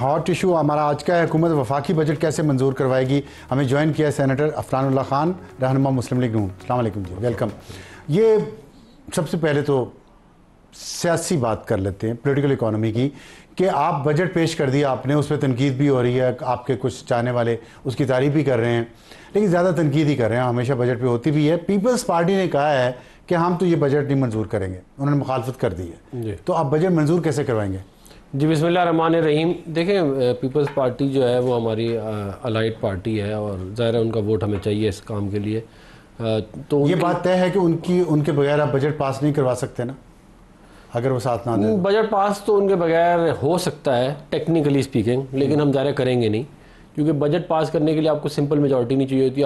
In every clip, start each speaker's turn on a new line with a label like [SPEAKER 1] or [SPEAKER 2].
[SPEAKER 1] Hot issue हमारा आज का है, हुकूमत वफाकी बजट कैसे मंजूर करवाएगी। हमें ज्वाइन किया है सेनेटर अफरानुल्लाह खान, रहनुमा मुस्लिम लीग नून। अस्सलाम वालेकुम जी, वेलकम। ये सबसे पहले तो सियासी बात कर लेते हैं, पॉलिटिकल इकोनॉमी की, कि आप बजट पेश कर दिया आपने, उस पर तनकीद भी हो रही है, आपके कुछ चाहने वाले उसकी तारीफ भी कर रहे हैं, लेकिन ज़्यादा तनकीद ही कर रहे हैं, हमेशा बजट पे होती भी है। पीपल्स पार्टी ने कहा है कि हम तो ये बजट नहीं मंजूर करेंगे, उन्होंने मुखालफत कर दी है, तो आप बजट मंजूर कैसे करवाएंगे?
[SPEAKER 2] जी बिस्मिल्लाहिर्रहमानिर्रहीम। देखें, पीपल्स पार्टी जो है वो हमारी अलाइड पार्टी है और ज़ाहिर है उनका वोट हमें चाहिए इस काम के लिए। तो
[SPEAKER 1] ये बात तय है कि उनके बगैर आप बजट पास नहीं करवा सकते ना, अगर वो साथ ना दें?
[SPEAKER 2] बजट पास तो उनके बगैर हो सकता है टेक्निकली स्पीकिंग, लेकिन हम ज़ाहिर करेंगे नहीं, क्योंकि बजट पास करने के लिए आपको सिंपल मेजॉरिटी नहीं चाहिए होती,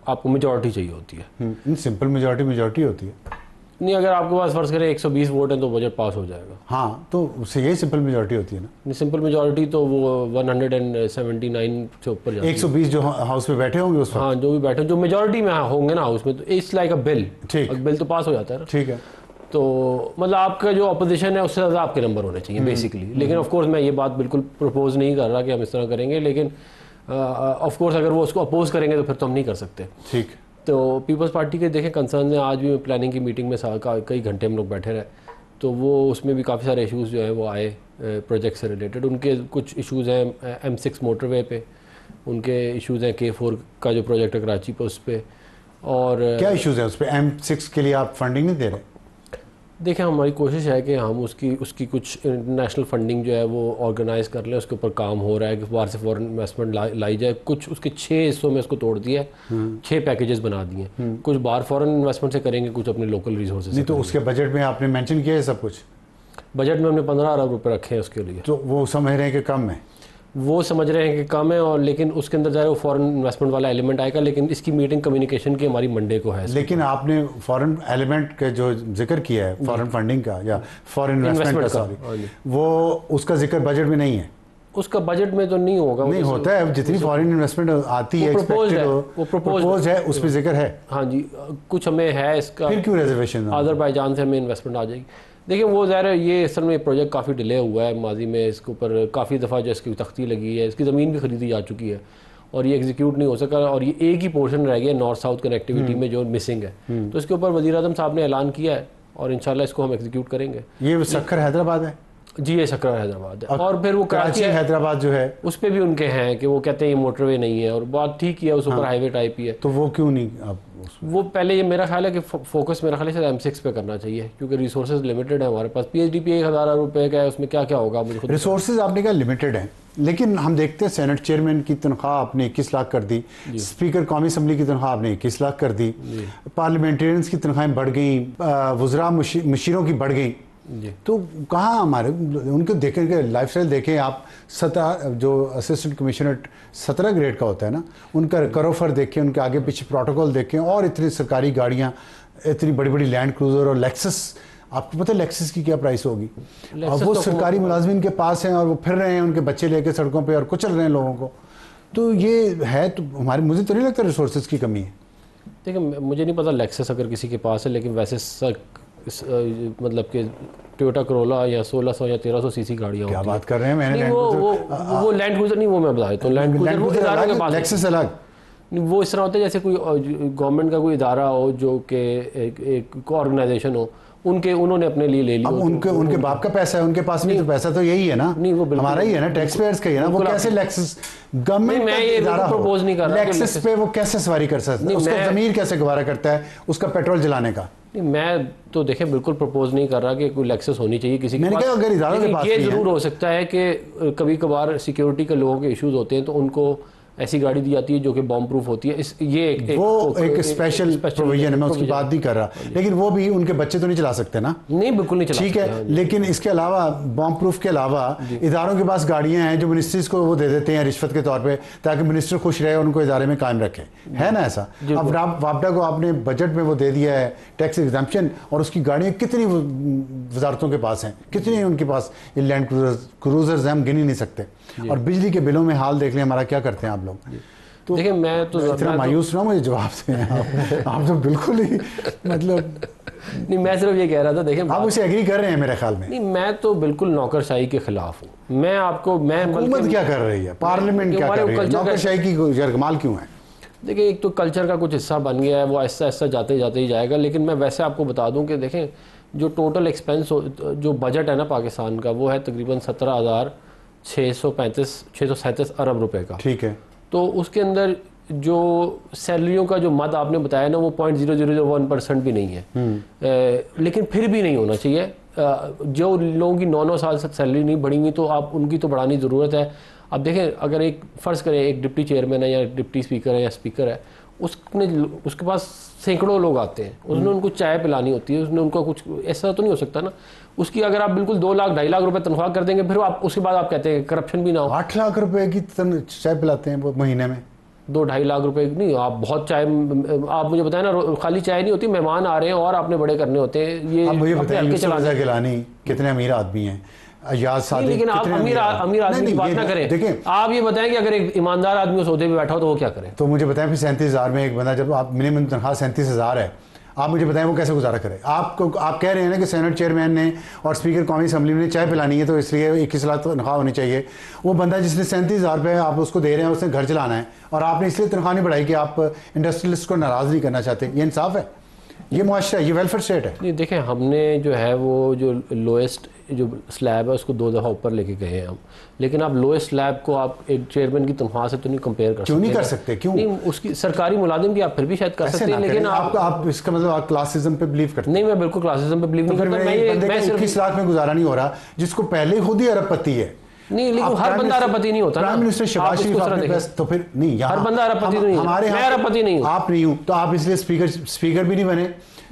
[SPEAKER 2] आपको मेजॉरिटी चाहिए होती है।
[SPEAKER 1] सिंपल मेजॉरिटी होती है
[SPEAKER 2] नहीं, अगर आपके पास फर्ज करें 120 वोट हैं तो बजट पास हो जाएगा।
[SPEAKER 1] हाँ, तो उससे यही सिंपल मेजॉरिटी होती है ना।
[SPEAKER 2] नहीं, सिंपल मेजॉरिटी तो वो 179 से ऊपर जाती है।
[SPEAKER 1] 120 जो हाउस में बैठे होंगे उस वक्त?
[SPEAKER 2] हाँ, जो भी बैठे, जो मेजॉरिटी में होंगे ना हाउस में, तो इट्स लाइक अ बिल।
[SPEAKER 1] ठीक,
[SPEAKER 2] बिल तो पास हो जाता है ना।
[SPEAKER 1] ठीक है।
[SPEAKER 2] तो मतलब आपका जो अपोजिशन है उससे ज़्यादा आपके नंबर होने चाहिए बेसिकली। लेकिन ऑफ कोर्स मैं ये बात बिल्कुल प्रपोज नहीं कर रहा कि हम इस तरह करेंगे, लेकिन ऑफ कोर्स अगर वो उसको अपोज करेंगे तो फिर तो हम नहीं कर सकते।
[SPEAKER 1] ठीक।
[SPEAKER 2] तो पीपल्स पार्टी के देखें कंसर्न है, आज भी प्लानिंग की मीटिंग में कई घंटे हम लोग बैठे रहे, तो वो उसमें भी काफ़ी सारे इश्यूज़ जो है वो आए प्रोजेक्ट से रिलेटेड। उनके कुछ इश्यूज़ हैं M6 मोटरवे पे, उनके इश्यूज़ हैं K4 का जो प्रोजेक्ट है कराची पे, उस पर। और
[SPEAKER 1] क्या इश्यूज़ हैं उस पर? M6 के लिए आप फंडिंग नहीं दे रहे?
[SPEAKER 2] देखें, हमारी कोशिश है कि हम उसकी कुछ इंटरनेशनल फंडिंग जो है वो ऑर्गेनाइज कर लें, उसके ऊपर काम हो रहा है कि बाहर से फॉरेन इन्वेस्टमेंट लाई जाए। कुछ उसके 6 हिस्सों में उसको तोड़ दिया है, 6 पैकेजेस बना दिए। कुछ बाहर फॉरेन इन्वेस्टमेंट से करेंगे, कुछ अपने लोकल रिसोर्सेज से।
[SPEAKER 1] नहीं, तो उसके बजट में आपने मेंशन किया है सब कुछ?
[SPEAKER 2] बजट में हमने 15 अरब रुपये रखे हैं उसके लिए।
[SPEAKER 1] तो वो समझ रहे हैं कि कम है?
[SPEAKER 2] वो समझ रहे हैं कि कम है, और लेकिन उसके अंदर जाए वो फॉरेन इन्वेस्टमेंट वाला एलिमेंट आएगा, लेकिन इसकी मीटिंग कम्युनिकेशन की हमारी मंडे को है।
[SPEAKER 1] लेकिन आपने फॉरेन एलिमेंट का जो जिक्र किया है, फॉरेन फंडिंग का या फॉरेन इन्वेस्टमेंट का, सॉरी, वो उसका जिक्र बजट में नहीं है।
[SPEAKER 2] उसका बजट में तो नहीं होगा,
[SPEAKER 1] नहीं होता है। जितनी फॉरेन इन्वेस्टमेंट आती है, वो प्रपोज है, उस पर जिक्र है।
[SPEAKER 2] हाँ जी, कुछ हमें है इसका।
[SPEAKER 1] फिर क्यों रिजर्वेशन?
[SPEAKER 2] अजरबैजान से हमें इन्वेस्टमेंट आ जाएगी। देखिए, वो ज़ाहिर है ये असल में प्रोजेक्ट काफ़ी डिले हुआ है, माजी में इसके ऊपर काफ़ी दफ़ा जो इसकी तख्ती लगी है, इसकी ज़मीन भी खरीदी जा चुकी है और ये एग्जीक्यूट नहीं हो सका, और ये एक ही पोर्शन रह गया नॉर्थ साउथ कनेक्टिविटी में जो मिसिंग है। तो इसके ऊपर वज़ीर आज़म साहब ने ऐलान किया है और इंशाल्लाह इसको हम एग्जीक्यूट करेंगे।
[SPEAKER 1] ये सक्कर हैदराबाद है
[SPEAKER 2] जी, ये सक्कर हैदराबाद है। और फिर वो
[SPEAKER 1] कराची हैदराबाद जो है
[SPEAKER 2] उस पर भी उनके हैं कि वो कहते हैं ये मोटरवे नहीं है, और बात ठीक ही है, उस ऊपर हाईवे टाइप ही है।
[SPEAKER 1] तो वो क्यों नहीं आप
[SPEAKER 2] वो पहले, ये मेरा ख्याल है कि फोकस मेरा ख्याल है M6 पे करना चाहिए, क्योंकि रिसोर्सेज लिमिटेड है हमारे पास। PHDP 1000 रुपये का है, उसमें क्या क्या होगा मुझे खुद।
[SPEAKER 1] रिसोर्सेज आपने कहा लिमिटेड है, लेकिन हम देखते हैं सेनेट चेयरमैन की तनख्वाह आपने 21 लाख कर दी, स्पीकर कौमी असम्बली की तनख्वाह आपने 21 लाख कर दी, पार्लियामेंटेरियंस की तनख्वाहें बढ़ गई, वज़रा मुशीरों की बढ़ गई। तो कहाँ हमारे उनको देखें कि लाइफ स्टाइल देखें आप, 17 जो असिस्टेंट कमिश्नर 17 ग्रेड का होता है ना, उनका करोफर देखें, उनके आगे पीछे प्रोटोकॉल देखें, और इतनी सरकारी गाड़ियाँ, इतनी बड़ी बड़ी लैंड क्रूज़र और लेक्सस। आपको पता है लेक्सस की क्या प्राइस होगी? अब वो सरकारी मुलाजमीन के पास हैं और वो फिर रहे हैं उनके बच्चे लेके सड़कों पे और कुचल रहे हैं लोगों को। तो ये है, तो हमारे, मुझे तो नहीं लगता रिसोर्सेज की कमी है।
[SPEAKER 2] देखिए, मुझे नहीं पता लेक्सस अगर किसी के पास है, लेकिन वैसे मतलब कि टोयोटा करोला या 1600 या 1300 सीसी गाड़ियाँ।
[SPEAKER 1] क्या बात कर रहे हैं? मैंने
[SPEAKER 2] वो लैंड क्रूजर नहीं, वो मैं बता देता हूँ, लैंड क्रूजर इदारों के पास,
[SPEAKER 1] लेक्सस अलग।
[SPEAKER 2] वो इस तरह होता है जैसे कोई गवर्नमेंट का कोई इदारा हो, जो कि एक ऑर्गेनाइजेशन हो, उन्होंने अपने लिए ले लिया।
[SPEAKER 1] अब उनके बाप का पैसा है, उनके पास नहीं, तो पैसा तो यही है ना, नहीं वो हमारा ही है ना, टैक्स पेयर्स का ही है ना। वो कैसे लेक्सस गवर्नमेंट
[SPEAKER 2] मैं ये प्रपोज नहीं कर रहा,
[SPEAKER 1] लेक्सस पे वो कैसे सवारी कर सकता है? उसका ज़मीर कैसे गवारा करता है उसका पेट्रोल जलाने का?
[SPEAKER 2] मैं तो देखें बिल्कुल प्रपोज नहीं कर रहा कि कोई लेक्सस होनी चाहिए किसी के पास।
[SPEAKER 1] अगर इदारों के पास
[SPEAKER 2] ये जरूर हो सकता है कि कभी कभार सिक्योरिटी के लोगों के इश्यूज होते हैं, तो उनको ऐसी गाड़ी दी जाती है जो कि बॉम्ब प्रूफ होती है। ये
[SPEAKER 1] एक स्पेशल प्रोविजन है, मैं उसकी बात नहीं कर रहा, लेकिन वो भी उनके बच्चे तो नहीं चला सकते ना।
[SPEAKER 2] नहीं, बिल्कुल नहीं चला
[SPEAKER 1] सकते, ठीक है। लेकिन इसके अलावा, बॉम्ब प्रूफ के अलावा, इदारों के पास गाड़ियां हैं जो मिनिस्ट्रीज को वो दे देते हैं रिश्वत के तौर पे, ताकि मिनिस्टर खुश रहे और उनको इदारे में कायम रखे, है ना ऐसा? अब वापडा को आपने बजट में वो दे दिया है टैक्स एग्जम्पशन, और उसकी गाड़ियाँ कितनी वजारतों के पास हैं, कितनी उनके पास ये लैंड क्रूजर्स हैं, हम गिन ही नहीं सकते। और बिजली के बिलों में हाल देख लें हमारा, क्या करते हैं आप लोग? तो
[SPEAKER 2] देखिए मैं तो
[SPEAKER 1] इतना मायूस ना मुझे जवाब दें आप तो बिल्कुल ही मतलब
[SPEAKER 2] नहीं, मैं सिर्फ ये कह रहा था, देखिए
[SPEAKER 1] आप उसे एग्री कर रहे हैं मेरे ख्याल में।
[SPEAKER 2] नहीं, मैं तो बिल्कुल नौकरशाही के खिलाफ हूँ। मैं आपको
[SPEAKER 1] हुकूमत क्या कर रही है, पार्लियामेंट क्या कर रही है, नौकरशाही की कमाल क्यों है?
[SPEAKER 2] देखिए एक तो कल्चर का कुछ हिस्सा बन गया है, वो ऐसा ऐसा जाते जाते ही जाएगा। लेकिन मैं वैसे आपको बता दूं कि देखें जो टोटल एक्सपेंस जो बजट है ना पाकिस्तान का, वो है तकरीबन 17,637 अरब रुपए का।
[SPEAKER 1] ठीक है।
[SPEAKER 2] तो उसके अंदर जो सैलरियों का जो मद आपने बताया ना, वो 0.0001% भी नहीं है। लेकिन फिर भी नहीं होना चाहिए। जो लोगों की 9-9 साल से सैलरी नहीं बढ़ी हुई, तो आप उनकी तो बढ़ाने की ज़रूरत है। अब देखें, अगर एक फ़र्ज़ करें एक डिप्टी चेयरमैन है या डिप्टी स्पीकर है या स्पीकर है, उसके पास सैकड़ों लोग आते हैं, उसने उनको चाय पिलानी होती है, उसने उनको कुछ, ऐसा तो नहीं हो सकता ना। उसकी अगर आप बिल्कुल 2 लाख 2.5 लाख रुपए तनख्वाह कर देंगे, फिर आप उसके बाद आप कहते हैं करप्शन भी ना हो।
[SPEAKER 1] 8 लाख रुपए की चाय पिलाते हैं वो महीने में?
[SPEAKER 2] 2-2.5 लाख रुपए नहीं, आप बहुत चाय, आप मुझे बताएं ना, खाली चाय नहीं होती, मेहमान आ रहे हैं और आपने बड़े करने होते हैं। ये
[SPEAKER 1] अब मुझे बताइए
[SPEAKER 2] हल्के चलाने
[SPEAKER 1] गिलानी कितने अमीर आदमी हैं, अयाज सादिक,
[SPEAKER 2] लेकिन आप अमीर आदमी की बात ना करें। देखिए आप ये बताएं कि अगर एक ईमानदार आदमी उस ओहदे पे बैठा हो तो वो क्या करे?
[SPEAKER 1] तो मुझे बताएं फिर 37,000 में एक बंदा, जब आप मिनिमम तनख्वाह 37,000 है, आप मुझे बताएं वो कैसे गुजारा करे? आप कह रहे हैं ना कि सेनेट चेयरमैन ने और स्पीकर कौमी असम्बली ने चाय पिलानी है तो इसलिए 21 लाख तनख्वाह होनी चाहिए। वो बंदा जिसने 37,000 रुपये आप उसको दे रहे हैं, उसने घर चलाना है, और आपने इसलिए तनख्वाह नहीं बढ़ाई कि आप इंडस्ट्रियलिस्ट को नाराज़ नहीं करना चाहते। ये इंसाफ है? ये मुआशरा, ये वेलफेयर स्टेट है?
[SPEAKER 2] नहीं देखें, हमने जो है वो जो लोएस्ट जो स्लैब है उसको 2 दफ़ा ऊपर लेके गए हैं हम। लेकिन आप लोएस्ट स्लैब को आप एक चेयरमैन की तनख्वाह से तो नहीं कंपेयर कर सकते।
[SPEAKER 1] क्यों नहीं कर सकते? क्यों
[SPEAKER 2] नहीं, उसकी सरकारी मुलाजिम की आप फिर भी शायद कर सकते हैं, लेकिन
[SPEAKER 1] आप इसका मतलब आप क्लासिज्म पे बिलीव करते हैं?
[SPEAKER 2] नहीं, मैं बिल्कुल क्लासिज्म पे बिलीव नहीं करता।
[SPEAKER 1] मैं 21 लाख में गुजारा नहीं हो रहा, जिसको पहले खुद ही अरबपति है।
[SPEAKER 2] नहीं, लेकिन हर बंदा अरबपति नहीं होता।
[SPEAKER 1] प्राइम मिनिस्टर शहबाज शरीफ आपके पास, तो फिर नहीं,
[SPEAKER 2] हर बंदा अरबपति नहीं है।
[SPEAKER 1] हमारे
[SPEAKER 2] मैं अरबपति नहीं हूं।
[SPEAKER 1] आप नहीं हूं तो आप इसलिए स्पीकर भी नहीं बने,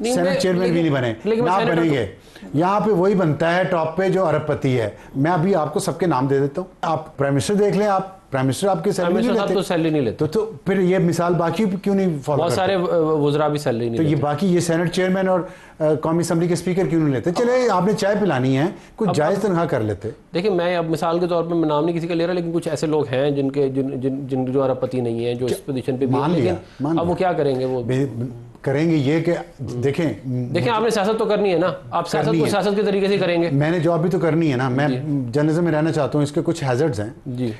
[SPEAKER 1] सेनेट चेयरमैन भी नहीं बने, ना बनेंगे। यहाँ पे वही बनता है टॉप पे जो अरबपति है। मैं अभी आपको सबके नाम दे देता हूँ, आप प्राइम मिनिस्टर देख लें। आप प्राइम मिनिस्टर आपके सैलरी नहीं लेते,
[SPEAKER 2] तो सैलरी नहीं लेते,
[SPEAKER 1] तो फिर ये मिसाल बाकी क्यों नहीं फॉलो?
[SPEAKER 2] बहुत सारे वज़रा भी सैलरी नहीं
[SPEAKER 1] तो
[SPEAKER 2] लेते।
[SPEAKER 1] ये बाकी ये सेनेट चेयरमैन और कौमी असम्बली के स्पीकर क्यों नहीं लेते? चले आपने चाय पिलानी है, कुछ जायज़ तनख्वाह कर लेते।
[SPEAKER 2] देखिए मैं अब मिसाल के तौर पर मैं नाम नहीं किसी का ले रहा, लेकिन कुछ ऐसे लोग हैं जिन जो अरबपति नहीं है, जो इस पोजीशन पे भी हैं, लेकिन अब वो क्या करेंगे? वो
[SPEAKER 1] करेंगे ये कि देखें
[SPEAKER 2] आपने सियासत तो करनी है ना, आप सियासत को सियासत के तरीके से करेंगे।
[SPEAKER 1] मैंने जॉब भी तो करनी है ना, मैं जर्नलिज्म में रहना चाहता हूँ। इसके कुछ हैजर्ड्स हैं,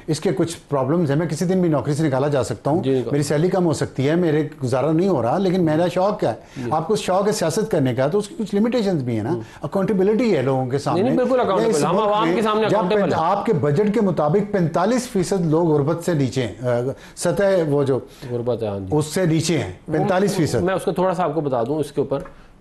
[SPEAKER 1] इसके कुछ प्रॉब्लम्स हैं। मैं किसी दिन भी नौकरी से निकाला जा सकता हूँ, मेरी सैलरी कम हो सकती है, मेरे गुजारा नहीं हो रहा, लेकिन मेरा शौक क्या है? आपको शौक है सियासत करने का, तो उसकी कुछ लिमिटेशंस भी है ना। अकाउंटेबिलिटी है लोगों के सामने।
[SPEAKER 2] बिल्कुल अकाउंटेबल, हम आवाम के सामने अकाउंटेबल हैं।
[SPEAKER 1] आपके बजट के मुताबिक 45% लोग गुर्बत से नीचे, सतह वो जो
[SPEAKER 2] गुर्बत है
[SPEAKER 1] उससे नीचे हैं, 45%।
[SPEAKER 2] मैं उसको थोड़ा सा आपको बता दूं इसके ऊपर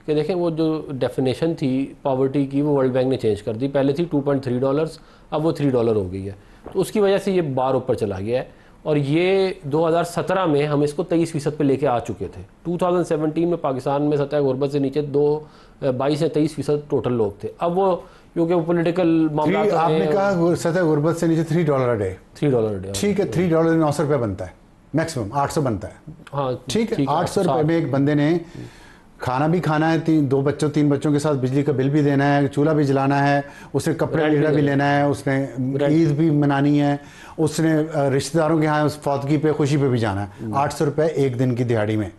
[SPEAKER 2] कि देखें, वो जो डेफिनेशन थी पॉवर्टी की, वो वर्ल्ड बैंक ने चेंज कर दी। पहले थी $2.3, अब वो $3 हो गई है। तो उसकी वजह से ये बार ऊपर चला गया है, और ये 2017 में हम इसको 23% पे लेके आ चुके थे। 2017 में पाकिस्तान में सतह गुर्बत से नीचे 22 या 23% टोटल लोग थे। अब वो क्योंकि वो पॉलिटिकल मामला,
[SPEAKER 1] आपने कहा सतह गुर्बत से नीचे $3 अ डे,
[SPEAKER 2] $3
[SPEAKER 1] ठीक है, $3 900 रुपये बनता है, मैक्सिमम 800 बनता है।
[SPEAKER 2] हाँ
[SPEAKER 1] ठीक है, 800 रुपये में एक बंदे ने खाना भी खाना है, 3 बच्चों के साथ बिजली का बिल भी देना है, चूल्हा भी जलाना है, उसने कपड़े लीड़ा भी लेना है, उसने ईद भी मनानी है, उसने रिश्तेदारों के यहाँ फौतगी पे खुशी पे भी जाना है। 800 रुपये एक दिन की दिहाड़ी में।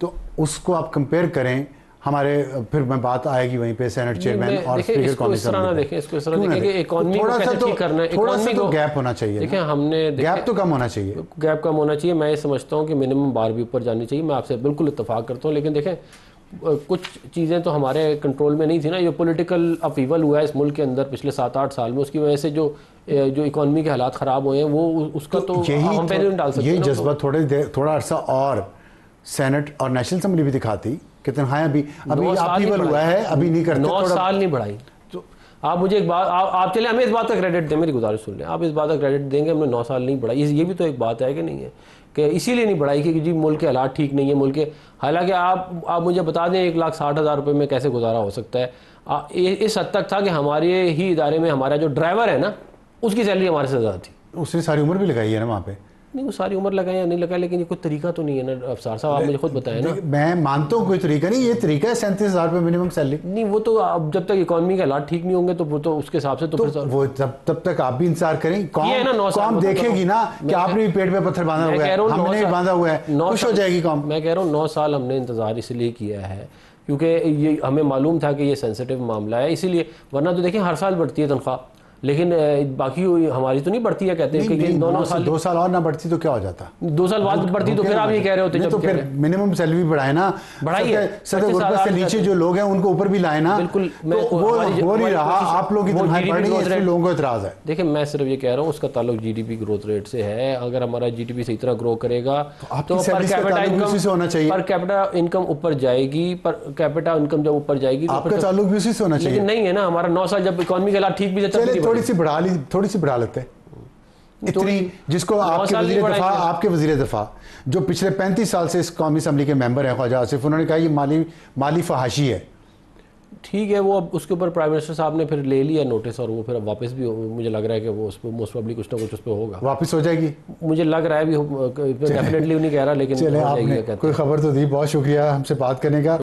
[SPEAKER 1] तो उसको आप कंपेयर करें हमारे, फिर मैं बात आएगी वहीं पे सेनेट चेयरमैन और स्पीकर कौमी असम्बली।
[SPEAKER 2] देखें इसको इस तरह देखें कि इकोनॉमी को कैसे ठीक करना है,
[SPEAKER 1] इकोनॉमी को गैप होना चाहिए।
[SPEAKER 2] देखिए हमने
[SPEAKER 1] गैप तो कम होना चाहिए,
[SPEAKER 2] गैप कम होना चाहिए। मैं ये समझता हूँ कि मिनिमम बार भी ऊपर जानी चाहिए, मैं आपसे बिल्कुल इत्तेफाक करता हूँ। लेकिन देखें कुछ चीज़ें तो हमारे कंट्रोल में नहीं थी ना। ये पॉलिटिकल अपीवल हुआ है इस मुल्क के अंदर पिछले 7-8 साल में, उसकी वजह से जो इकोनॉमी के हालात ख़राब हुए हैं, वो उसका तो हम पे नहीं डाल सकते।
[SPEAKER 1] यही जज्बा थोड़ा अर्सा और सेनेट और नेशनल असम्बली भी दिखाती कि तनख्वाहें अभी अपीवल हुआ है, अभी नहीं करते।
[SPEAKER 2] 9 साल नहीं बढ़ाई। तो आप मुझे एक बात, आप चले हमें इस बात का क्रेडिट दें, मेरी गुजारिश सुन लें, आप इस बात का क्रेडिट देंगे हमने 9 साल नहीं बढ़ाई। ये भी तो एक बात है कि नहीं है कि इसीलिए नहीं बढ़ाई कि जी मुल्क के हालात ठीक नहीं है मुल्क के। हालांकि आप मुझे बता दें 1,60,000 रुपये में कैसे गुजारा हो सकता है। इस हद तक था कि हमारे ही इदारे में हमारा जो ड्राइवर है ना, उसकी सैलरी हमारे से ज़्यादा थी।
[SPEAKER 1] उसने सारी उम्र भी लगाई है ना वहाँ पे।
[SPEAKER 2] नहीं वो सारी उम्र लगाए या नहीं लगाए, लेकिन ये कोई तरीका तो नहीं है ना अफसार साहब, आप मुझे खुद बताएं ना।
[SPEAKER 1] मैं मानता हूँ कोई तरीका नहीं, ये तरीका है 37,000 रुपये मिनिमम सैलरी।
[SPEAKER 2] नहीं वो तो अब जब तक इकोनॉमी के हालात ठीक नहीं होंगे तो वो तो उसके हिसाब से तो फिर
[SPEAKER 1] वो तब तक आप भी इंतजार करें,
[SPEAKER 2] ये है ना 9 साल
[SPEAKER 1] कौम देखेगी ना कि आपने भी पेट पे पत्थर बांधा हुआ है, हमने भी बांधा हुआ है, खुश हो जाएगी कौम।
[SPEAKER 2] मैं कह रहा हूँ 9 साल हमने इंतजार इसलिए किया है क्योंकि ये हमें मालूम था कि ये सेंसिटिव मामला है, इसीलिए। वरना तो देखें हर साल बढ़ती है तनख्वाह, लेकिन बाकी हमारी तो नहीं बढ़ती है। कहते हैं कि
[SPEAKER 1] 2 साल और ना बढ़ती तो क्या हो जाता,
[SPEAKER 2] 2 साल बाद बढ़ती तो फिर आप ये कह रहे होते
[SPEAKER 1] तो फिर मिनिमम सैलरी बढ़ाए ना,
[SPEAKER 2] बढ़ाइए,
[SPEAKER 1] 70 गुरबत से नीचे जो लोग हैं उनको ऊपर भी लाए ना।
[SPEAKER 2] बिल्कुल
[SPEAKER 1] वो हो नहीं रहा, आप लोग की तनख्वाहें बढ़ रही हैं, इसलिए लोगों को एतराज है।
[SPEAKER 2] देखिए मैं सिर्फ ये कह रहा हूँ उसका ताल्लुक जीडीपी ग्रोथ रेट से है। अगर हमारा जीडीपी सही तरह ग्रो करेगा तो पर कैपिटा इनकम ऊपर जाएगी, पर कैपिटा इनकम जब ऊपर जाएगी तो
[SPEAKER 1] आपका ताल्लुक भी उसी से होना चाहिए।
[SPEAKER 2] लेकिन नहीं है ना, हमारा 9 साल जब इकोनॉमी के हालात ठीक भी
[SPEAKER 1] चले थोड़ी सी बढ़ा लेते हैं इतनी, जिसको आपके वजीर दफा जो पिछले 35 साल से इस कौमी असम्बली के मेंबर हैं ख्वाजा आसिफ, उन्होंने कहा ये माली फहाशी है।
[SPEAKER 2] ठीक है, वो अब उसके ऊपर प्राइम मिनिस्टर साहब ने फिर ले लिया नोटिस और वो फिर वापस भी मुझे लग रहा है कि वो उस पर मोस्ट प्रोबेबली कुछ ना कुछ उस पर होगा,
[SPEAKER 1] वापस हो जाएगी।
[SPEAKER 2] मुझे लग रहा है भी डेफिनेटली नहीं कह रहा, लेकिन
[SPEAKER 1] चले आपने कोई खबर तो दी, बहुत शुक्रिया हमसे बात करने का।